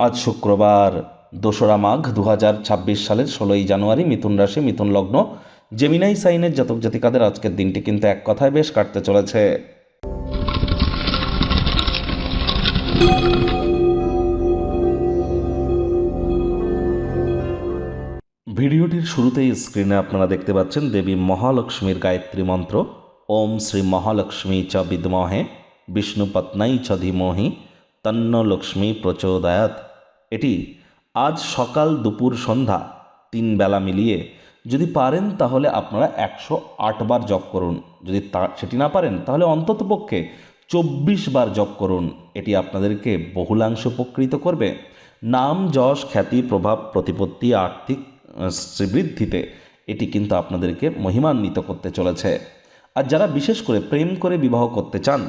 আজ শুক্রবার ২রা মাঘ ২০২৬ সালের ১৬ই জানুয়ারি। মিথুন রাশি, মিথুন লগ্ন, জেমিনাই সাইনের জাতক জাতিকাদের আজকের দিনটি কিন্তু এক কথায় বেশ কাটতে চলেছে। ভিডিওটির শুরুতেই স্ক্রিনে আপনারা দেখতে পাচ্ছেন দেবী মহালক্ষ্মীর গায়ত্রী মন্ত্র। ওম শ্রী মহালক্ষ্মী চ বিদ্মহে বিষ্ণুপত্নাই চ ধীমহি তন্ন লক্ষ্মী প্রচোদয়াৎ। এটি আজ সকাল, দুপুর, সন্ধ্যা 3 বেলা মিলিয়ে যদি পারেন তাহলে আপনারা 108 বার জপ করুন। যদি সেটি না পারেন তাহলে অন্ততপক্ষে 24 বার জপ করুন। এটি আপনাদেরকে বহুলাংশ উপকৃত করবে। নাম, যশ, খ্যাতি, প্রভাব, প্রতিপত্তি, আর্থিক শ্রীবৃদ্ধিতে এটি কিন্তু আপনাদেরকে মহিমান্বিত করতে চলেছে। আর যারা বিশেষ করে প্রেম করে বিবাহ করতে চান,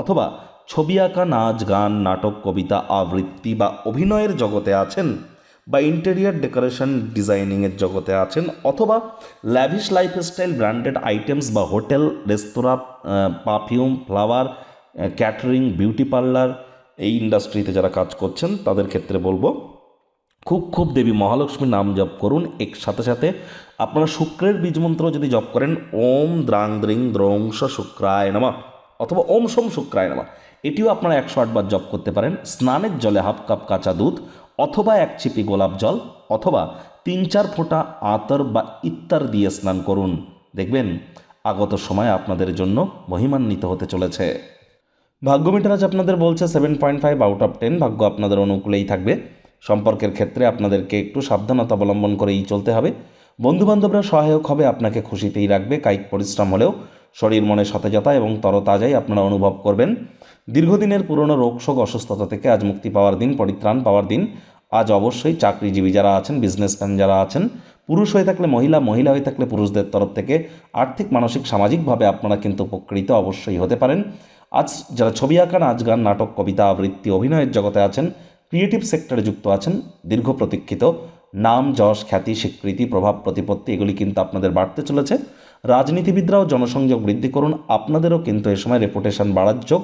অথবা ছবি আঁকা, নাচ, গান, নাটক, কবিতা, আবৃত্তি বা অভিনয়ের জগতে আছেন, বা ইন্টেরিয়ার ডেকোরেশন ডিজাইনিংয়ের জগতে আছেন, অথবা ল্যাভিশ লাইফস্টাইল ব্র্যান্ডেড আইটেমস বা হোটেল, রেস্তোরাঁ, perfume, flower, catering, beauty parlour, এই ইন্ডাস্ট্রিতে যারা কাজ করছেন তাদের ক্ষেত্রে বলবো খুব দেবী মহালক্ষ্মীর নাম জপ করুন। এর সাথে সাথে আপনারা শুক্রের বীজমন্ত্র যদি জপ করেন, ওম দ্রাং দ্রিং দ্রৌংস শুক্রায় নমঃ অথবা ওম সোম শুক্রায় নমঃ, এটিও আপনারা 108 বার জপ করতে পারেন। স্নানের জলে হাফ কাপ কাঁচা দুধ অথবা 1 ছিপি গোলাপ জল অথবা 3-4 ফোঁটা আতর বা ইত্তার দিয়ে স্নান করুন। দেখবেন আগত সময় আপনাদের জন্য মহিমান্বিত হতে চলেছে। ভাগ্য মিটার আজ আপনাদের বলছে 7.5 আউট অফ 10। ভাগ্য আপনাদের অনুকূলেই থাকবে। সম্পর্কের ক্ষেত্রে আপনাদেরকে একটু সাবধানতা অবলম্বন করেই চলতে হবে। বন্ধুবান্ধবরা সহায়ক হবে, আপনাকে খুশিতেই রাখবে। কায়িক পরিশ্রম হলেও শরীর মনে সতেজতা এবং তরতাজাই আপনারা অনুভব করবেন। দীর্ঘদিনের পুরনো রোগশোক, অসুস্থতা থেকে আজ মুক্তি পাওয়ার দিন, পরিত্রাণ পাওয়ার দিন। আজ অবশ্যই চাকরিজীবী যারা আছেন, বিজনেসম্যান যারা আছেন, পুরুষ হয়ে থাকলে মহিলা, মহিলা হয়ে থাকলে পুরুষদের তরফ থেকে আর্থিক, মানসিক, সামাজিকভাবে আপনারা কিন্তু উপকৃত অবশ্যই হতে পারেন। আজ যারা ছবি আঁকা, নাচ, গান, নাটক, কবিতা, আবৃত্তি, অভিনয়ের জগতে আছেন, ক্রিয়েটিভ সেক্টরে যুক্ত আছেন, দীর্ঘ প্রতীক্ষিত নাম, যশ, খ্যাতি, স্বীকৃতি, প্রভাব, প্রতিপত্তি এগুলি কিন্তু আপনাদের বাড়তে চলেছে। রাজনীতিবিদরাও জনসংযোগ বৃদ্ধি করুন, আপনাদেরও কিন্তু এ সময় রেপুটেশন বাড়ার যোগ।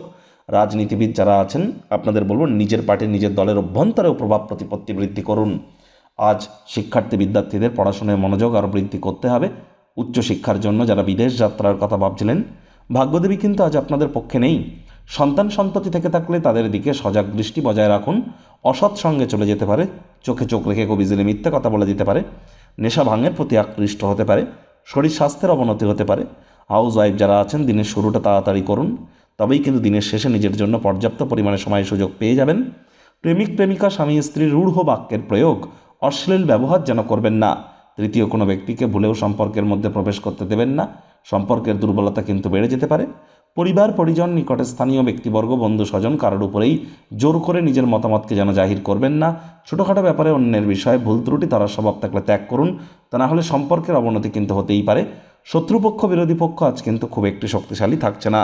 রাজনীতিবিদ যারা আছেন আপনাদের বলবো নিজের পার্টির, নিজের দলের অভ্যন্তরেও প্রভাব প্রতিপত্তি বৃদ্ধি করুন। আজ শিক্ষার্থী বিদ্যার্থীদের পড়াশোনায় মনোযোগ আরও বৃদ্ধি করতে হবে। উচ্চশিক্ষার জন্য যারা বিদেশ যাত্রার কথা ভাবছিলেন, ভাগ্যদেবী কিন্তু আজ আপনাদের পক্ষে নেই। সন্তান সন্ততি থেকে থাকলে তাদের দিকে সজাগ দৃষ্টি বজায় রাখুন। অসৎ সঙ্গে চলে যেতে পারে, চোখে চোখ রেখে কবিজিলে মিথ্যে কথা বলে দিতে পারে, নেশা ভাঙের প্রতি আকৃষ্ট হতে পারে, শরীর স্বাস্থ্যের অবনতি হতে পারে। হাউস ওয়াইফ যারা আছেন দিনের শুরুটা তাড়াতাড়ি করুন, তবেই কিন্তু দিনের শেষে নিজের জন্য পর্যাপ্ত পরিমাণে সময় সুযোগ পেয়ে যাবেন। প্রেমিক প্রেমিকা, স্বামী স্ত্রীর রূঢ় বাক্যের প্রয়োগ, অশ্লীল ব্যবহার যেন করবেন না। তৃতীয় কোনো ব্যক্তিকে ভুলেও সম্পর্কের মধ্যে প্রবেশ করতে দেবেন না। সম্পর্কের দুর্বলতা কিন্তু বেড়ে যেতে পারে। পরিবার, পরিজন, নিকটে স্থানীয় ব্যক্তিবর্গ, বন্ধু স্বজন কারোর উপরেই জোর করে নিজের মতামতকে যেন জাহির করবেন না। ছোটোখাটো ব্যাপারে অন্যের বিষয়ে ভুল ত্রুটি তারা স্বভাব থাকলে ত্যাগ করুন, তা না হলে সম্পর্কের অবনতি কিন্তু হতেই পারে। শত্রুপক্ষ, বিরোধী পক্ষ আজ কিন্তু খুব একটি শক্তিশালী থাকছে না।